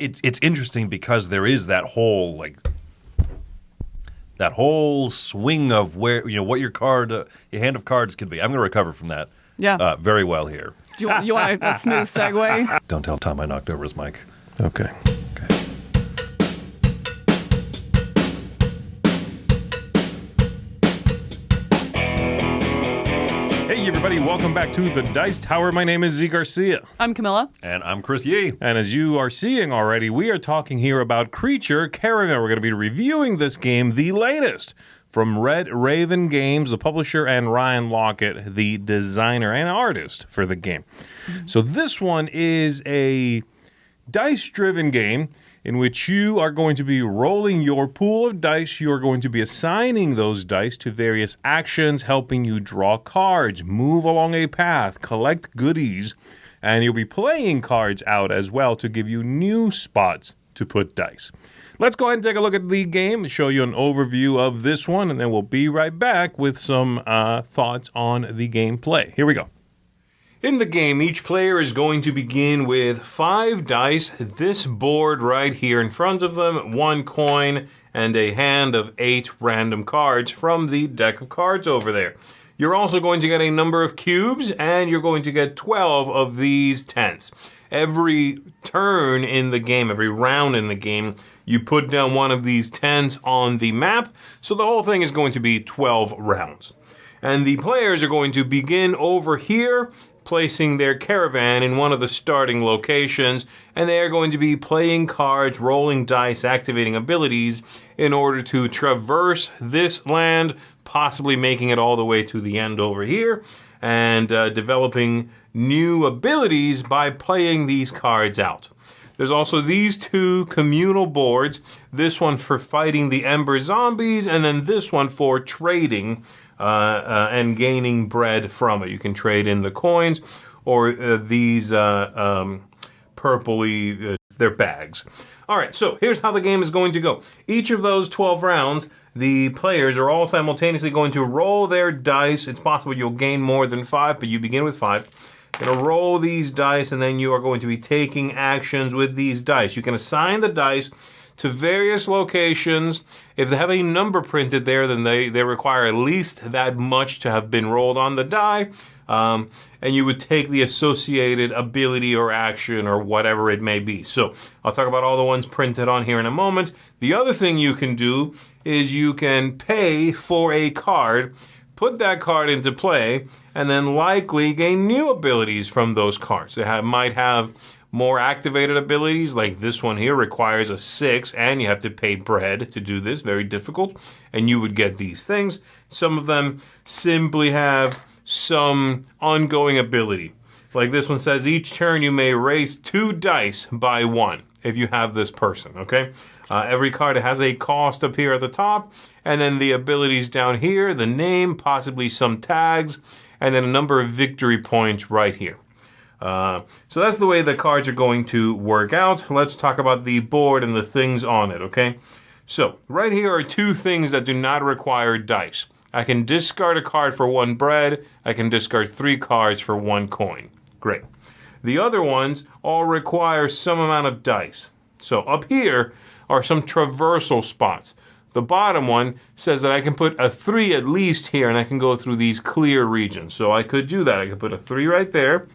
it's interesting because there is that whole swing of where what your hand of cards can be. I'm going to recover from that. Yeah. Very well here. Do you want a smooth segue? Don't tell Tom I knocked over his mic. Okay. Hey everybody, welcome back to the Dice Tower. My name is Z Garcia. I'm Camilla. And I'm Chris Yee. And as you are seeing already, we are talking here about Creature Caravan. We're going to be reviewing this game, the latest, from Red Raven Games, the publisher, and Ryan Lockett, the designer and artist for the game. So this one is a dice-driven game in which you are going to be rolling your pool of dice. You are going to be assigning those dice to various actions, helping you draw cards, move along a path, collect goodies, and you'll be playing cards out as well to give you new spots to put dice. Let's go ahead and take a look at the game, show you an overview of this one, and then we'll be right back with some thoughts on the gameplay. Here we go. In the game, each player is going to begin with 5 dice, this board right here in front of them, 1 coin, and a hand of 8 random cards from the deck of cards over there. You're also going to get a number of cubes, and you're going to get 12 of these tents. Every turn in the game, every round in the game, you put down one of these tents on the map, so the whole thing is going to be 12 rounds. And the players are going to begin over here, placing their caravan in one of the starting locations, and they are going to be playing cards, rolling dice, activating abilities in order to traverse this land, possibly making it all the way to the end over here, and developing new abilities by playing these cards out. There's also these 2 communal boards, this one for fighting the Ember Zombies, and then this one for trading and gaining bread from it. You can trade in the coins or these purpley, they're bags. All right, so here's how the game is going to go. Each of those 12 rounds, the players are all simultaneously going to roll their dice. It's possible you'll gain more than 5, but you begin with 5. You're going to roll these dice, and then you are going to be taking actions with these dice. You can assign the dice to various locations. If they have a number printed there, then they require at least that much to have been rolled on the die. And you would take the associated ability or action or whatever it may be. So I'll talk about all the ones printed on here in a moment. The other thing you can do is you can pay for a card, put that card into play, and then likely gain new abilities from those cards. They might have more activated abilities, like this one here requires a 6, and you have to pay bread to do this, very difficult, and you would get these things. Some of them simply have some ongoing ability. Like this one says, each turn you may raise 2 dice by 1 if you have this person, okay? Every card has a cost up here at the top, and then the abilities down here, the name, possibly some tags, and then a number of victory points right here. So that's the way the cards are going to work out. Let's talk about the board and the things on it, okay? So right here are 2 things that do not require dice. I can discard a card for 1 bread. I can discard 3 cards for 1 coin. Great. The other ones all require some amount of dice. So up here are some traversal spots. The bottom one says that I can put a 3 at least here, and I can go through these clear regions. So I could do that. I could put a 3 right there.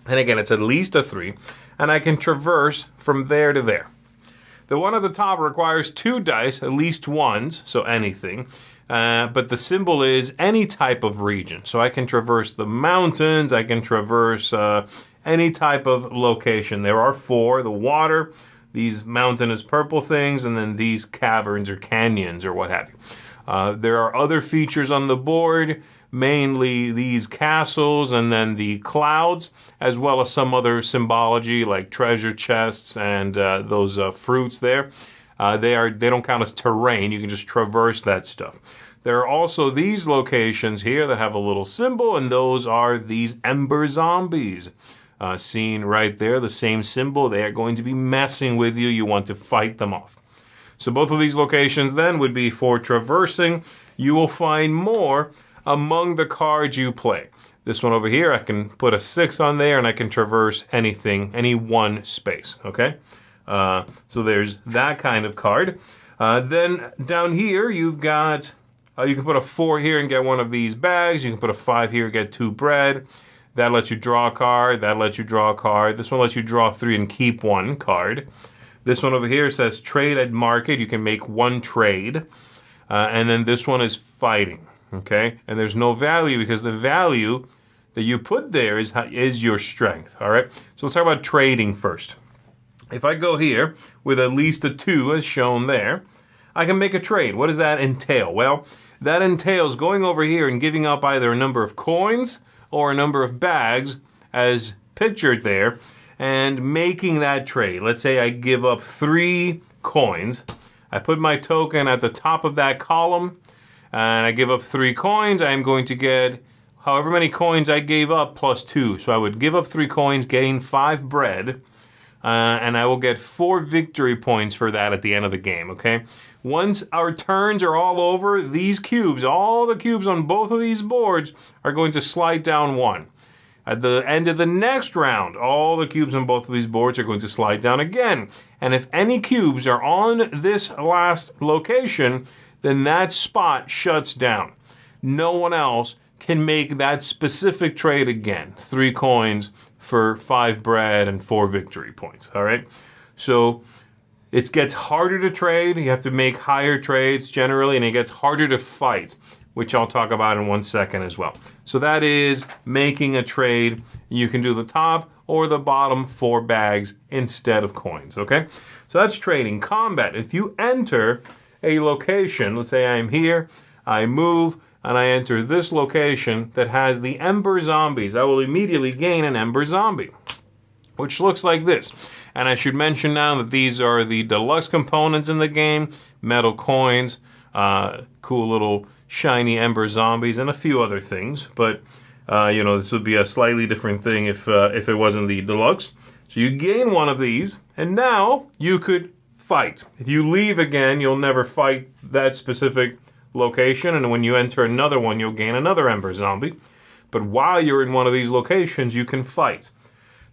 And again, it's at least a 3. And I can traverse from there to there. The one at the top requires 2 dice, at least 1s, so anything. But the symbol is any type of region. So I can traverse the mountains. I can traverse any type of location. There are 4. The water, these mountainous purple things, and then these caverns or canyons or what have you. There are other features on the board, mainly these castles and then the clouds, as well as some other symbology like treasure chests and those fruits there. They don't count as terrain. You can just traverse that stuff. There are also these locations here that have a little symbol, and those are these Ember Zombies. Seen right there, the same symbol. They are going to be messing with you. You want to fight them off. So both of these locations then would be for traversing. You will find more among the cards you play. This one over here, I can put a 6 on there, and I can traverse anything, any one space, okay? So there's that kind of card. Then down here, you've got, you can put a 4 here and get one of these bags. You can put a 5 here and get 2 bread. That lets you draw a card. That lets you draw a card. This one lets you draw 3 and keep 1 card. This one over here says trade at market. You can make 1 trade. And then this one is fighting. Okay? And there's no value because the value that you put there is your strength. All right? So let's talk about trading first. If I go here with at least a 2 as shown there, I can make a trade. What does that entail? Well, that entails going over here and giving up either a number of coins or a number of bags as pictured there and making that trade. Let's say I give up 3 coins. I put my token at the top of that column and I give up 3 coins. I am going to get however many coins I gave up plus 2. So I would give up 3 coins, gain 5 bread, and I will get 4 victory points for that at the end of the game, okay? Once our turns are all over, these cubes, all the cubes on both of these boards are going to slide down 1. At the end of the next round, all the cubes on both of these boards are going to slide down again. And if any cubes are on this last location, then that spot shuts down. No one else can make that specific trade again. 3 coins for 5 bread and 4 victory points, all right? So it gets harder to trade. You have to make higher trades generally, and it gets harder to fight, which I'll talk about in 1 second as well. So that is making a trade. You can do the top or the bottom 4 bags instead of coins, okay? So that's trading. Combat. If you enter a location, let's say I'm here, I move, and I enter this location that has the Ember Zombies, I will immediately gain an Ember Zombie, which looks like this. And I should mention now that these are the deluxe components in the game, metal coins, cool little shiny Ember Zombies, and a few other things. But, this would be a slightly different thing if it wasn't the deluxe. So you gain one of these, and now you could fight. If you leave again, you'll never fight that specific location, and when you enter another one, you'll gain another Ember Zombie. But while you're in one of these locations, you can fight.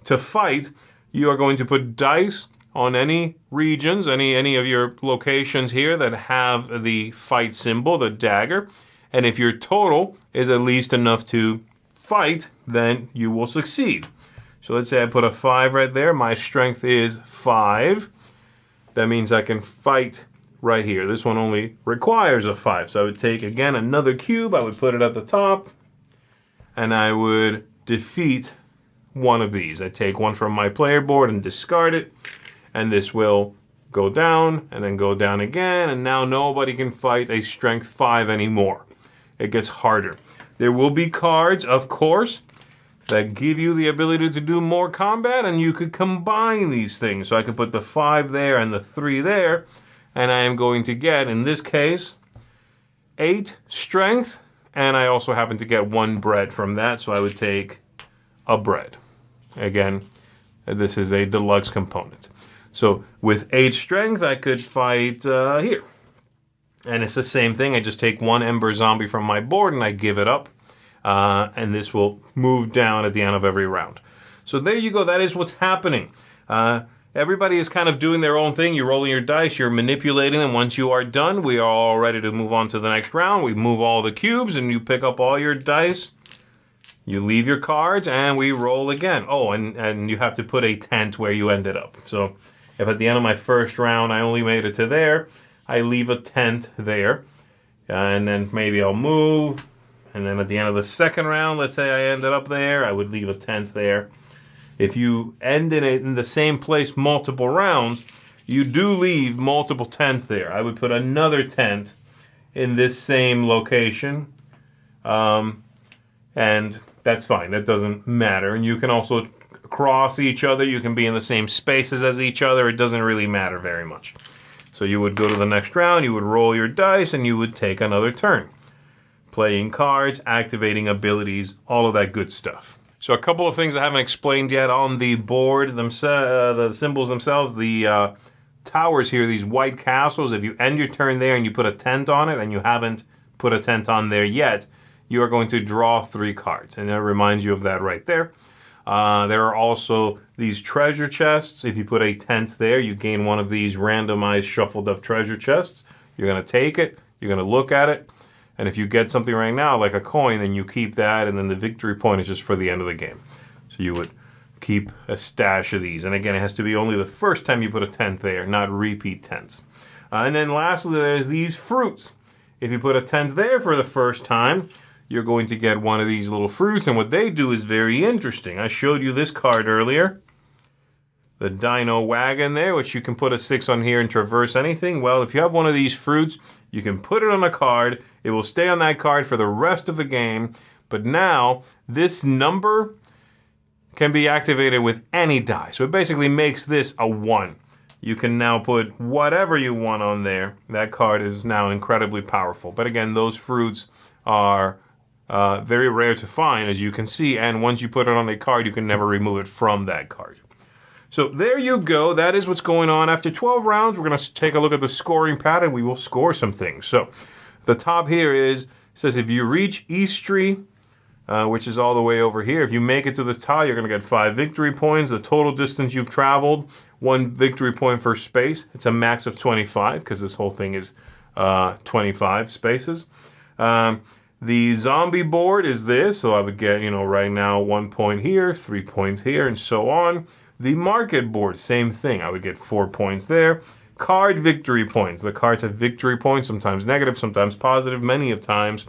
To fight, you are going to put dice on any regions, any of your locations here that have the fight symbol, the dagger. And if your total is at least enough to fight, then you will succeed. So let's say I put a 5 right there. My strength is 5. That means I can fight right here. This one only requires a 5. So I would take, again, another cube. I would put it at the top. And I would defeat one of these. I take one from my player board and discard it. And this will go down and then go down again. And now nobody can fight a strength 5 anymore. It gets harder. There will be cards, of course, that give you the ability to do more combat. And you could combine these things. So I could put the 5 there and the 3 there. And I am going to get, in this case, 8 strength. And I also happen to get 1 bread from that. So I would take a bread. Again, this is a deluxe component. So with 8 strength, I could fight here. And it's the same thing. I just take 1 Ember Zombie from my board and I give it up. And this will move down at the end of every round. So there you go. That is what's happening. Everybody is kind of doing their own thing. You're rolling your dice. You're manipulating them. Once you are done, we are all ready to move on to the next round. We move all the cubes and you pick up all your dice. You leave your cards and we roll again. Oh, and you have to put a tent where you ended up. So if at the end of my first round I only made it to there, I leave a tent there. And then maybe I'll move. And then at the end of the second round, let's say I ended up there, I would leave a tent there. If you end in the same place multiple rounds, you do leave multiple tents there. I would put another tent in this same location. And that's fine. That doesn't matter. And you can also cross each other. You can be in the same spaces as each other. It doesn't really matter very much. So you would go to the next round, you would roll your dice, and you would take another turn. Playing cards, activating abilities, all of that good stuff. So a couple of things I haven't explained yet on the board, the symbols themselves, the towers here, these white castles. If you end your turn there and you put a tent on it and you haven't put a tent on there yet, you are going to draw 3 cards. And that reminds you of that right there. There are also these treasure chests. If you put a 10th there, you gain one of these randomized shuffled up treasure chests. You're going to take it. You're going to look at it. And if you get something right now, like a coin, then you keep that, and then the victory point is just for the end of the game. So you would keep a stash of these. And again, it has to be only the first time you put a 10th there, not repeat 10ths. And then lastly, there's these fruits. If you put a 10th there for the first time, you're going to get one of these little fruits. And what they do is very interesting. I showed you this card earlier. The Dino Wagon there, which you can put a 6 on here and traverse anything. Well, if you have one of these fruits, you can put it on a card. It will stay on that card for the rest of the game. But now, this number can be activated with any die. So it basically makes this a 1. You can now put whatever you want on there. That card is now incredibly powerful. But again, those fruits are very rare to find, as you can see. And once you put it on a card, you can never remove it from that card. So there you go. That is what's going on. After 12 rounds, we're going to take a look at the scoring pad, and we will score some things. So the top here says if you reach Eastry, which is all the way over here, if you make it to the tie, you're going to get 5 victory points. The total distance you've traveled, 1 victory point per space. It's a max of 25 because this whole thing is 25 spaces. The zombie board is this, so I would get, right now 1 point here, 3 points here, and so on. The market board, same thing. I would get 4 points there. Card victory points. The cards have victory points, sometimes negative, sometimes positive, many of times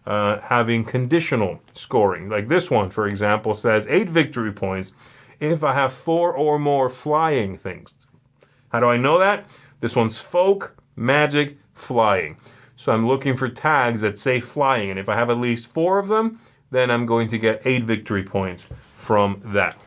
having conditional scoring. Like this one, for example, says 8 victory points if I have 4 or more flying things. How do I know that? This one's folk, magic, flying. So I'm looking for tags that say flying, and if I have at least 4 of them, then I'm going to get 8 victory points from that.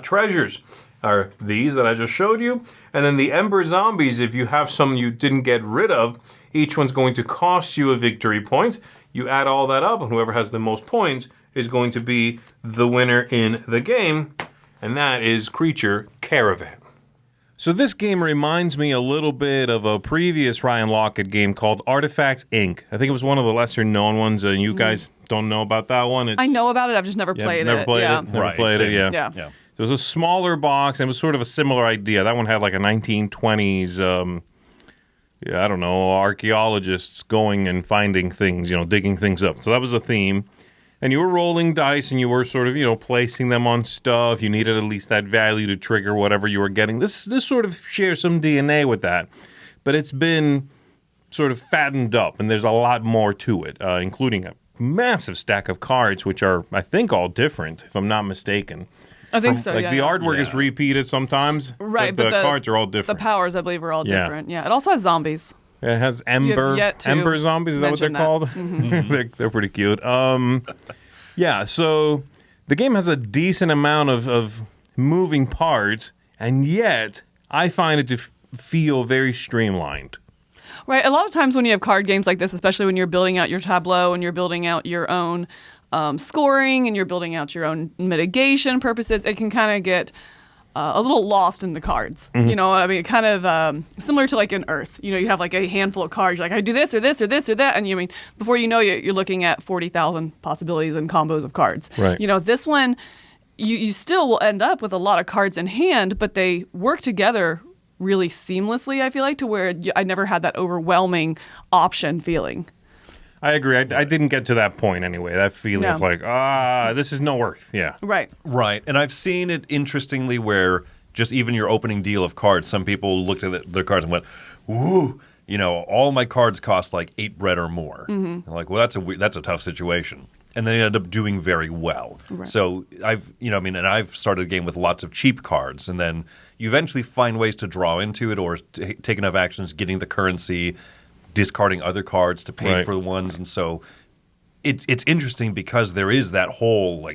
Treasures are these that I just showed you. And then the Ember Zombies, if you have some you didn't get rid of, each one's going to cost you a victory point. You add all that up, and whoever has the most points is going to be the winner in the game. And that is creature Caravan. So this game reminds me a little bit of a previous Ryan Lockett game called Artifacts Inc. I think it was one of the lesser known ones, and you guys don't know about that one. I know about it. I've just never played it. Never played it. Never played it. Same. Yeah. Yeah. It was a smaller box, and it was sort of a similar idea. That one had like a 1920s, I don't know, archaeologists going and finding things, digging things up. So that was a theme. And you were rolling dice, and you were sort of, placing them on stuff. You needed at least that value to trigger whatever you were getting. This sort of shares some DNA with that. But it's been sort of fattened up, and there's a lot more to it, including a massive stack of cards, which are, I think, all different, if I'm not mistaken. I think so, Like the artwork is repeated sometimes, right? but the cards are all different. The powers, I believe, are all different. Yeah, it also has zombies. It has ember zombies. Is that what they're called? Mm-hmm. they're pretty cute. Yeah. So the game has a decent amount of moving parts, and yet I find it to feel very streamlined. Right. A lot of times when you have card games like this, especially when you're building out your tableau and you're building out your own scoring and you're building out your own mitigation purposes, it can kind of get a little lost in the cards. Mm-hmm. Kind of similar to like in Earth. You have like a handful of cards. You're like, I do this or this or this or that. And before you know it, you're looking at 40,000 possibilities and combos of cards. Right. This one, you still will end up with a lot of cards in hand, but they work together really seamlessly, I feel like, to where I never had that overwhelming option feeling. I agree. I didn't get to that point anyway. That feeling of like, this is no Earth. Yeah. Right. Right. And I've seen it interestingly where just even your opening deal of cards, some people looked at their cards and went, "Ooh, all my cards cost like 8 bread or more." Mm-hmm. I'm like, well, that's a tough situation. And they ended up doing very well. Right. So I've started a game with lots of cheap cards, and then you eventually find ways to draw into it or take enough actions, getting the currency, discarding other cards to pay for the ones, and so it's interesting because there is that whole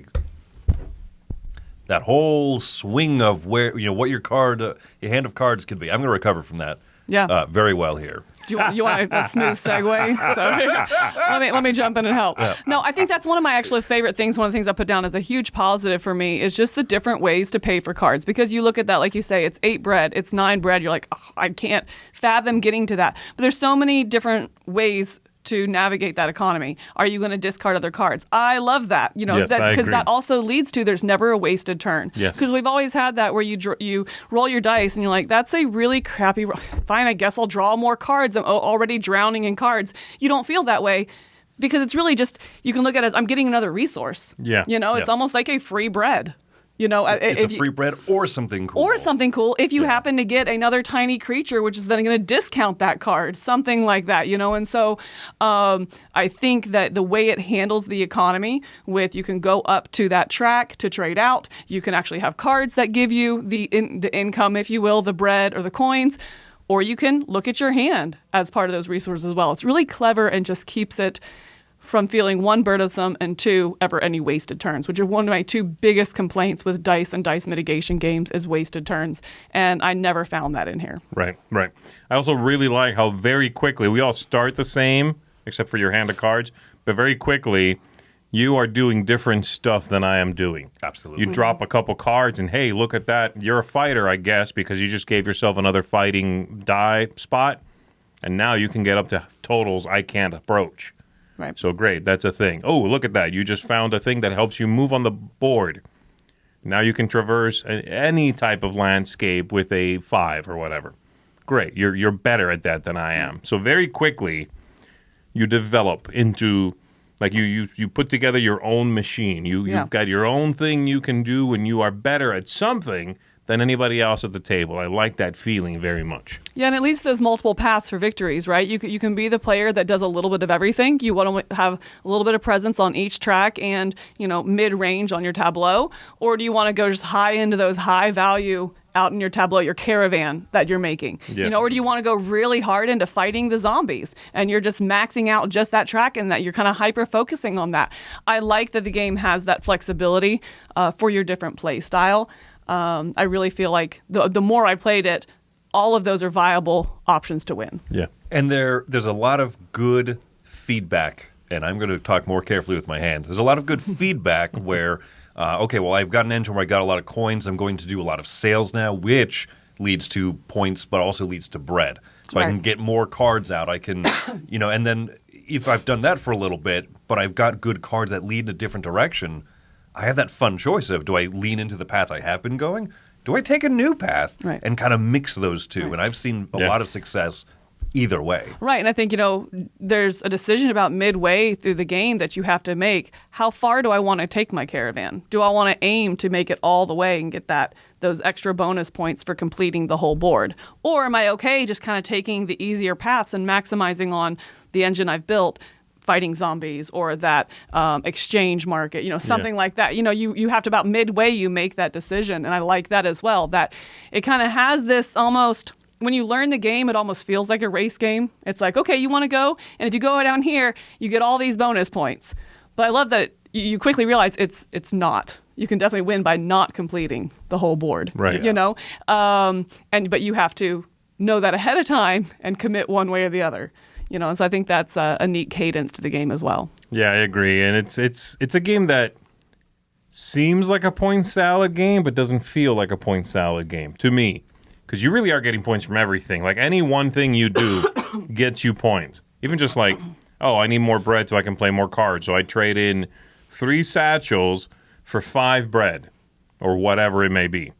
swing of where what your hand of cards could be. I'm going to recover from that. Yeah. Very well here. Do you want a smooth segue? Sorry. Let me jump in and help. Yeah. No, I think that's one of my actual favorite things. One of the things I put down as a huge positive for me is just the different ways to pay for cards. Because you look at that, like you say, it's 8 bread, it's 9 bread. You're like, I can't fathom getting to that. But there's so many different ways to navigate that economy? Are you going to discard other cards? I love that, Yes, I because agree. that also leads to there's never a wasted turn. Yes. Because we've always had that where you roll your dice and you're like, that's a really crappy. Fine, I guess I'll draw more cards. I'm already drowning in cards. You don't feel that way. Because it's really just, you can look at it as, I'm getting another resource. Yeah. It's almost like a free bread. It's a free bread or something cool. Or something cool. If you happen to get another tiny creature, which is then going to discount that card, something like that, And so I think that the way it handles the economy with you can go up to that track to trade out. You can actually have cards that give you the income, if you will, the bread or the coins. Or you can look at your hand as part of those resources as well. It's really clever and just keeps it from feeling one, burdensome, and two, ever any wasted turns, which are one of my two biggest complaints with dice and dice mitigation games is wasted turns. And I never found that in here. Right. I also really like how very quickly, we all start the same, except for your hand of cards, but very quickly, you are doing different stuff than I am doing. Absolutely. You drop a couple cards and, hey, look at that. You're a fighter, I guess, because you just gave yourself another fighting die spot. And now you can get up to totals I can't approach. Right. So great, that's a thing. Oh, look at that. You just found a thing that helps you move on the board. Now you can traverse any type of landscape with a 5 or whatever. Great, you're better at that than I am. So very quickly, you develop into, like you put together your own machine. You've got your own thing you can do, and you are better at something than anybody else at the table. I like that feeling very much. Yeah, and it leads to those multiple paths for victories, right? You can be the player that does a little bit of everything. You want to have a little bit of presence on each track and, mid-range on your tableau. Or do you want to go just high into those high value out in your tableau, your caravan that you're making? Yeah. Or do you want to go really hard into fighting the zombies and you're just maxing out just that track and that you're kind of hyper-focusing on that? I like that the game has that flexibility for your different play style. I really feel like the more I played it, all of those are viable options to win. Yeah. And there's a lot of good feedback, and I'm going to talk more carefully with my hands. There's a lot of good feedback where, I've got an engine where I got a lot of coins. I'm going to do a lot of sales now, which leads to points, but also leads to bread. So I can get more cards out. I can, and then if I've done that for a little bit, but I've got good cards that lead in a different direction, I have that fun choice of, do I lean into the path I have been going? Do I take a new path and kind of mix those two? Right. And I've seen a lot of success either way. Right, and I think, there's a decision about midway through the game that you have to make. How far do I want to take my caravan? Do I want to aim to make it all the way and get those extra bonus points for completing the whole board? Or am I okay just kind of taking the easier paths and maximizing on the engine I've built, fighting zombies or that exchange market, something like that. You have to, about midway, you make that decision. And I like that as well, that it kind of has this almost, when you learn the game, it almost feels like a race game. It's like, okay, you want to go, and if you go down here, you get all these bonus points. But I love that you quickly realize it's not. You can definitely win by not completing the whole board. Right. But you have to know that ahead of time and commit one way or the other. So I think that's a neat cadence to the game as well. Yeah, I agree. And it's a game that seems like a point salad game, but doesn't feel like a point salad game to me. Because you really are getting points from everything. Like any one thing you do gets you points. Even just like, I need more bread so I can play more cards. So I trade in 3 satchels for 5 bread or whatever it may be.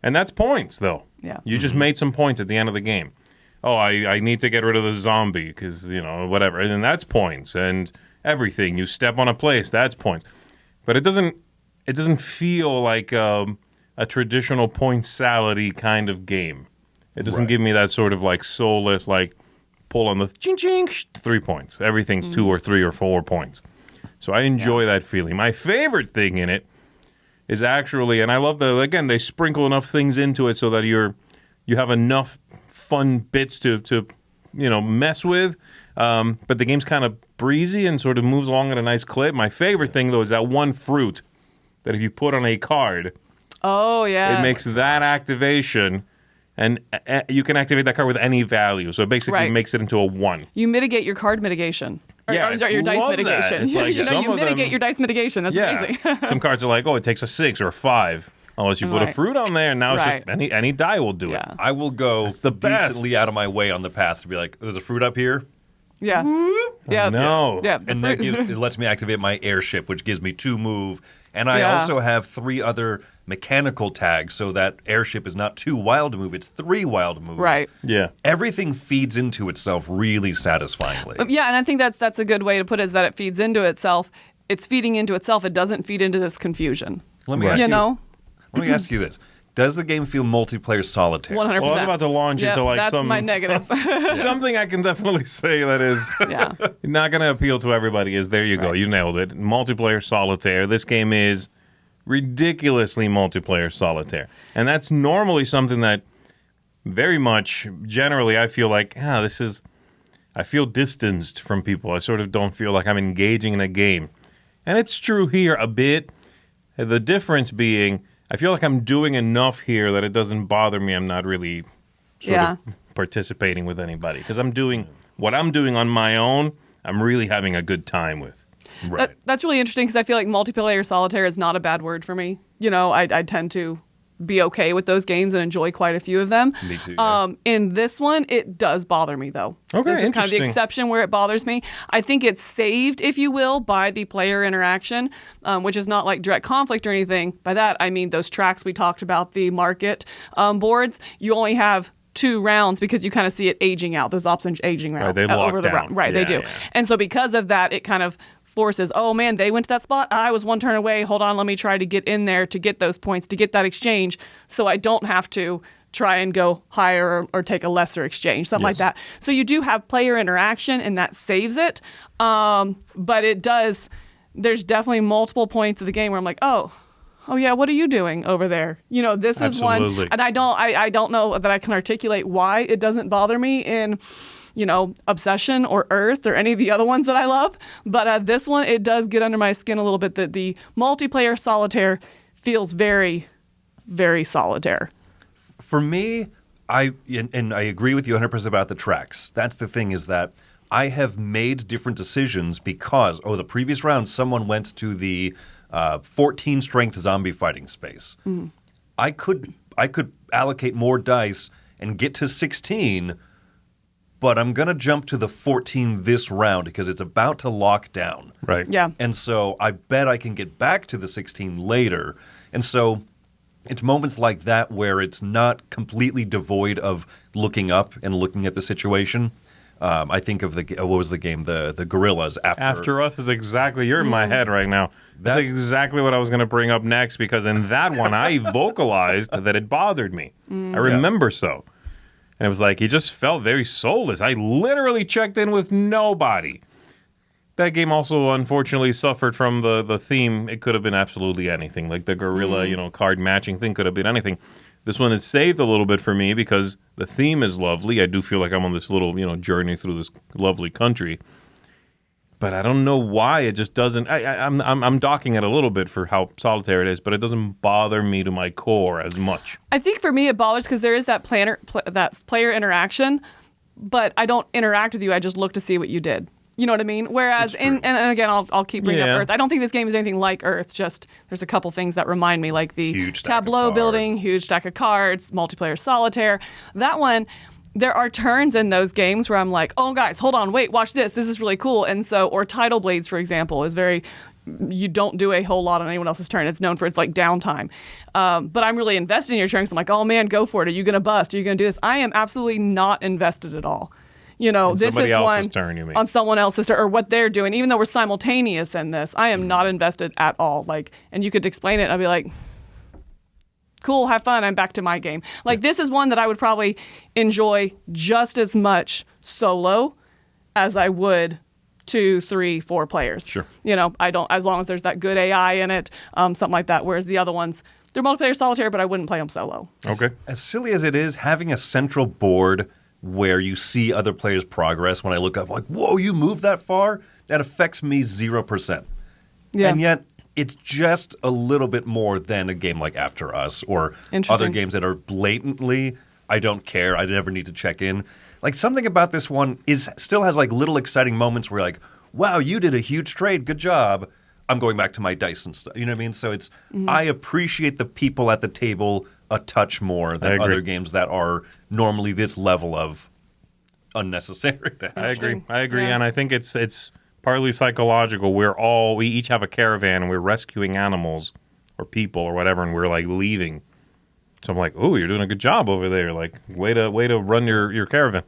And that's points, though. Yeah. You just made some points at the end of the game. I need to get rid of the zombie because, whatever. And then that's points. And everything. You step on a place, that's points. But it doesn't feel like a traditional point salad-y kind of game. It doesn't give me that sort of like soulless, like pull on the ching, 3 points. Everything's 2 or 3 or 4 points. So I enjoy that feeling. My favorite thing in it is actually, and I love that, again, they sprinkle enough things into it so that you have enough fun bits to mess with. But the game's kind of breezy and sort of moves along at a nice clip. My favorite thing, though, is that one fruit that if you put on a card, oh, yeah, it makes that activation, and you can activate that card with any value. So it basically makes it into a 1. You mitigate your card mitigation. Or your dice mitigation. It's like you mitigate your dice mitigation. That's amazing. Some cards are like, it takes a 6 or a 5. Unless you put a fruit on there, and now it's just any die will do it. I will go decently out of my way on the path to be like, there's a fruit up here. Yeah. Yeah. No. Yeah. And it lets me activate my airship, which gives me 2 move. And I also have 3 other mechanical tags, so that airship is not 2 wild move, it's 3 wild moves. Right. Yeah. Everything feeds into itself really satisfyingly. Yeah, and I think that's a good way to put it, is that it feeds into itself. It's feeding into itself. It doesn't feed into this confusion. Let me ask you, know? let me ask you this. Does the game feel multiplayer solitaire? 100%. Well, I was about to launch into like that's some my negatives. something I can definitely say that is Yeah. not going to appeal to everybody. Is there you go, you nailed it. Multiplayer solitaire. This game is ridiculously multiplayer solitaire, and that's normally something that very much generally I feel like I feel distanced from people. I sort of don't feel like I'm engaging in a game, and it's true here a bit. The difference being, I feel like I'm doing enough here that it doesn't bother me. I'm not really sort of participating with anybody because I'm doing what I'm doing on my own. I'm really having a good time with. Right. That's really interesting because I feel like multiplayer solitaire is not a bad word for me. I tend to be okay with those games and enjoy quite a few of them. Me too. Yeah. In this one, it does bother me, though. Okay, this is kind of the interesting. exception where it bothers me. I think it's saved, if you will, by the player interaction, which is not like direct conflict or anything. By that, I mean those tracks we talked about, the market boards. You only have 2 rounds because you kind of see it aging out. Those options aging out they lock over the down. round. Right, Yeah, they do. yeah. And so because of that, it kind of forces, oh man, they went to that spot. I was 1 turn away. Hold on, let me try to get in there to get those points, to get that exchange, so I don't have to try and go higher or take a lesser exchange, something like that. So you do have player interaction, and that saves it. But it does. There's definitely multiple points of the game where I'm like, oh yeah, what are you doing over there? This is Absolutely. one, and I don't know that I can articulate why it doesn't bother me in Obsession or Earth or any of the other ones that I love. But this one, it does get under my skin a little bit that the multiplayer solitaire feels very, very solitaire. For me, I agree with you 100% about the tracks. That's the thing, is that I have made different decisions because, the previous round, someone went to the 14 strength zombie fighting space. Mm-hmm. I could allocate more dice and get to 16, but I'm going to jump to the 14 this round because it's about to lock down. Right. Yeah. And so I bet I can get back to the 16 later. And so it's moments like that where it's not completely devoid of looking up and looking at the situation. I think of what was the game? The Gorillas. After Us is exactly, you're in my head right now. That's exactly what I was going to bring up next, because in that one I vocalized that it bothered me. I remember so. And it was like, it just felt very soulless. I literally checked in with nobody. That game also, unfortunately, suffered from the theme. It could have been absolutely anything. Like the gorilla, card matching thing could have been anything. This one is saved a little bit for me because the theme is lovely. I do feel like I'm on this little, journey through this lovely country. But I don't know why it just doesn't. I'm docking it a little bit for how solitaire it is, but it doesn't bother me to my core as much. I think for me it bothers because there is that player interaction, but I don't interact with you. I just look to see what you did. You know what I mean? Whereas, and again, I'll keep bringing up Earth. I don't think this game is anything like Earth. Just there's a couple things that remind me, like the Huge stack of tableau cards. building, huge stack of cards, multiplayer solitaire. That one, there are turns in those games where I'm like, oh guys, hold on, wait, watch this. This is really cool. And so, or Tidal Blades, for example, is very. You don't do a whole lot on anyone else's turn. It's known for its like downtime. But I'm really invested in your turns. I'm like, oh man, go for it. Are you going to bust? Are you going to do this? I am absolutely not invested at all. This is one turn, you mean? on someone else's turn, or what they're doing. Even though we're simultaneous in this, I am not invested at all. Like, and you could explain it, and I'd be like, cool, have fun. I'm back to my game. Like, this is one that I would probably enjoy just as much solo as I would 2, 3, 4 players. Sure. I don't, as long as there's that good AI in it, something like that. Whereas the other ones, they're multiplayer solitaire, but I wouldn't play them solo. Okay. As silly as it is, having a central board where you see other players' progress, when I look up, I'm like, whoa, you moved that far? That affects me 0%. Yeah. And yet, it's just a little bit more than a game like After Us or other games that are blatantly, I don't care, I never need to check in. Like, something about this one still has like little exciting moments where you're like, wow, you did a huge trade, good job. I'm going back to my dice and stuff. You know what I mean? So it's, I appreciate the people at the table a touch more than other games that are normally this level of unnecessary. I agree. Interesting. I agree, Yeah. and I think it's partly psychological. We each have a caravan, and we're rescuing animals or people or whatever, and we're like leaving. So I'm like, oh, you're doing a good job over there. Like, way to run your caravan.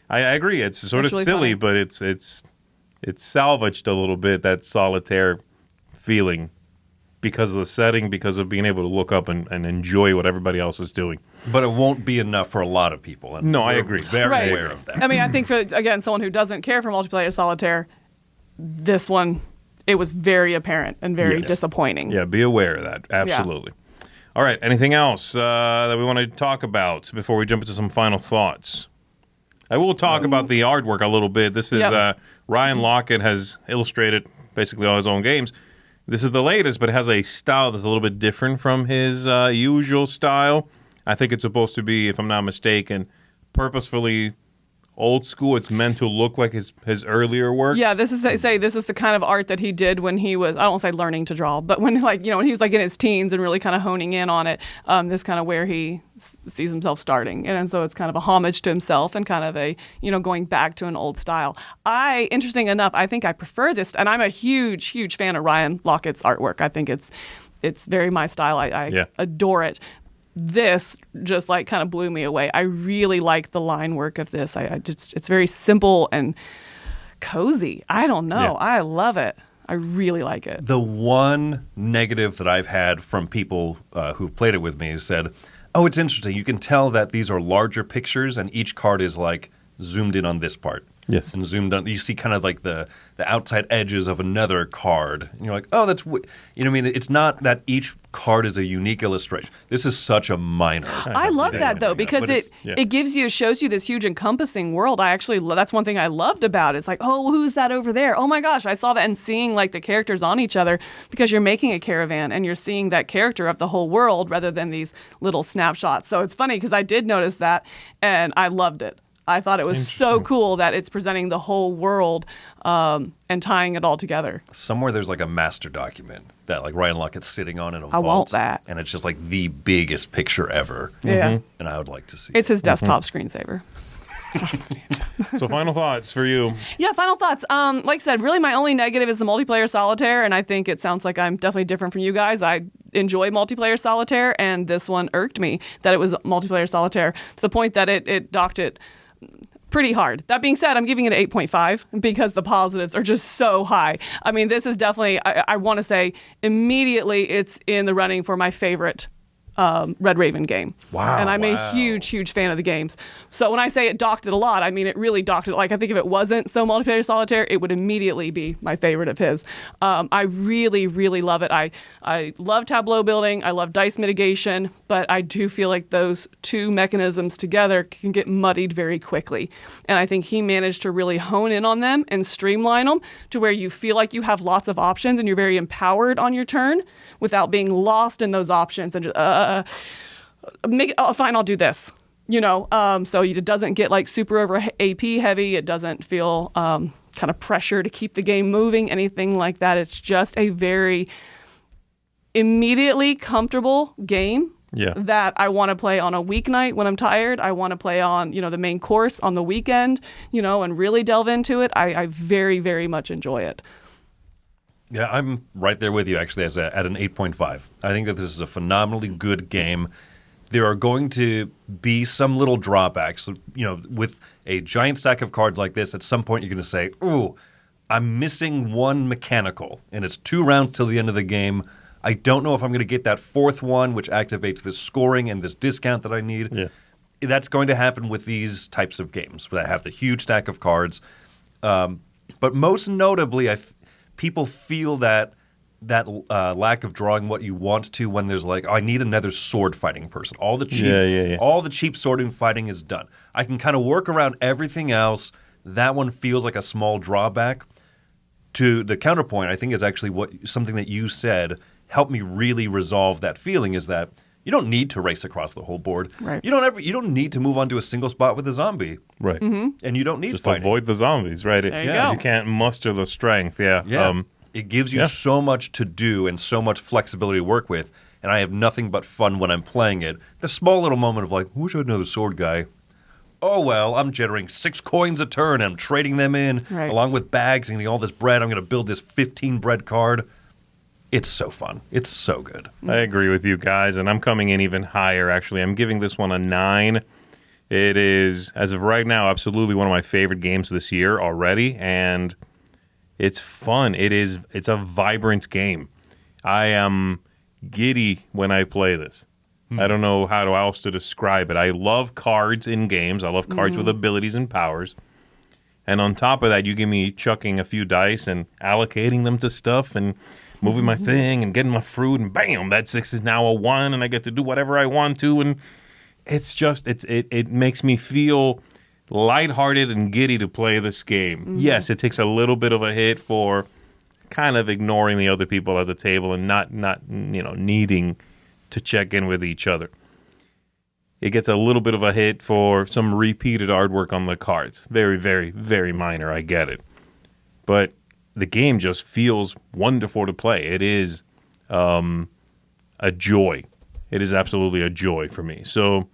I agree. It's sort That's of really silly, funny. but it's salvaged a little bit, that solitaire feeling, because of the setting, because of being able to look up and enjoy what everybody else is doing. But it won't be enough for a lot of people. And No, I we're agree. Very Right. aware of that. I mean, I think for, again, someone who doesn't care for multiplayer solitaire, this one, it was very apparent and very Yes. disappointing. Yeah, be aware of that. Absolutely. All right, anything else that we want to talk about before we jump into some final thoughts? I will talk about the artwork a little bit. This is Yep. Ryan Lockett has illustrated basically all his own games. This is the latest, but it has a style that's a little bit different from his usual style. I think it's supposed to be, if I'm not mistaken, purposefully old school. It's meant to look like his earlier work. Yeah, this is the kind of art that he did when he was, I don't want to say learning to draw, but when when he was like in his teens and really kind of honing in on it. This kind of where he sees himself starting, and so it's kind of a homage to himself and kind of a going back to an old style. Interesting enough, I think I prefer this, and I'm a huge fan of Ryan Lockett's artwork. I think it's very my style. I adore it. This just like kind of blew me away. I really like the line work of this. It's very simple and cozy. I don't know. Yeah. I love it. I really like it. The one negative that I've had from people who played it with me is said, oh, it's interesting. You can tell that these are larger pictures and each card is like zoomed in on this part. Yes. And zoomed on. You see kind of like the outside edges of another card. And you're like, oh, that's, it's not that each card is a unique illustration. This is such a minor. I love that though, because But it shows you this huge encompassing world. That's one thing I loved about it. It's like, oh, who's that over there? Oh my gosh, I saw that, and seeing like the characters on each other, because you're making a caravan and you're seeing that character of the whole world rather than these little snapshots. So it's funny because I did notice that and I loved it. I thought it was so cool that it's presenting the whole world and tying it all together. Somewhere there's like a master document that like Ryan Lockett's sitting on in a vault. I want that. And it's just like the biggest picture ever. Yeah. And I would like to see It's it. his desktop screensaver. So final thoughts for you. Yeah, final thoughts. Like I said, really my only negative is the multiplayer solitaire, and I think it sounds like I'm definitely different from you guys. I enjoy multiplayer solitaire, and this one irked me that it was multiplayer solitaire to the point that it docked it pretty hard. That being said, I'm giving it an 8.5 because the positives are just so high. I mean, this is definitely, I want to say immediately it's in the running for my favorite Red Raven game. Wow. And I'm a huge fan of the games. So when I say it docked it a lot, I mean it really docked it. Like I think if it wasn't so multiplayer solitaire, it would immediately be my favorite of his. I really love it. I love tableau building. I love dice mitigation, but I do feel like those two mechanisms together can get muddied very quickly. And I think he managed to really hone in on them and streamline them to where you feel like you have lots of options and you're very empowered on your turn without being lost in those options and just, fine, I'll do this. So it doesn't get like super over AP heavy. It doesn't feel kind of pressure to keep the game moving, anything like that. It's just a very immediately comfortable game that I want to play on a weeknight when I'm tired. I want to play on, the main course on the weekend, and really delve into it. I very much enjoy it. Yeah, I'm right there with you, actually, at an 8.5. I think that this is a phenomenally good game. There are going to be some little drawbacks. With a giant stack of cards like this, at some point you're going to say, ooh, I'm missing one mechanical, and it's 2 rounds till the end of the game. I don't know if I'm going to get that 4th one, which activates this scoring and this discount that I need. Yeah. That's going to happen with these types of games that have the huge stack of cards. But most notably, people feel that lack of drawing what you want to when there's like, oh, I need another sword fighting person. All the cheap sword fighting is done. I can kind of work around everything else. That one feels like a small drawback. To the counterpoint, I think is actually something that you said helped me really resolve that feeling is that you don't need to race across the whole board. Right. You don't need to move onto a single spot with a zombie. Right. Mm-hmm. And you don't need Just fighting. avoid the zombies, right? There you go. You can't muster the strength, Yeah. It gives you so much to do and so much flexibility to work with, and I have nothing but fun when I'm playing it. The small little moment of like, wish I had another sword guy. oh, well, I'm generating 6 coins a turn. And I'm trading them in Right. along with bags and getting all this bread. I'm going to build this 15 bread card. It's so fun. It's so good. I agree with you guys, and I'm coming in even higher, actually. I'm giving this one a 9. It is, as of right now, absolutely one of my favorite games this year already, and it's fun. It's a vibrant game. I am giddy when I play this. I don't know how else to describe it. I love cards in games. I love cards with abilities and powers. And on top of that, you give me chucking a few dice and allocating them to stuff and moving my thing and getting my fruit, and bam, that 6 is now a 1, and I get to do whatever I want to. And it's just, it makes me feel lighthearted and giddy to play this game. Yes, it takes a little bit of a hit for kind of ignoring the other people at the table and not needing to check in with each other. It gets a little bit of a hit for some repeated artwork on the cards. Very, very, very minor, I get it. But the game just feels wonderful to play. It is a joy. It is absolutely a joy for me. So,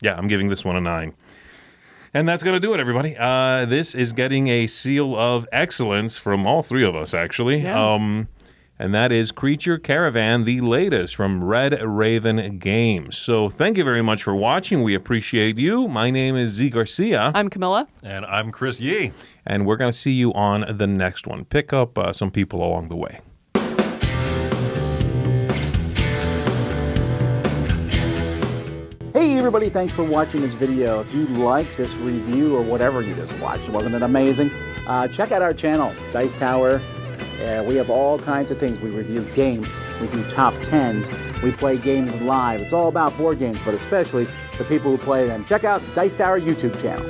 yeah, I'm giving this one a 9. And that's going to do it, everybody. This is getting a seal of excellence from all 3 of us, actually. Yeah. And that is Creature Caravan, the latest from Red Raven Games. So thank you very much for watching. We appreciate you. My name is Z Garcia. I'm Camilla. And I'm Chris Yee. And we're going to see you on the next one. Pick up some people along the way. Hey everybody, thanks for watching this video. If you like this review or whatever you just watched, wasn't it amazing? Check out our channel, Dice Tower. We have all kinds of things. We review games, we do top 10s, we play games live. It's all about board games, but especially the people who play them. Check out Dice Tower YouTube channel.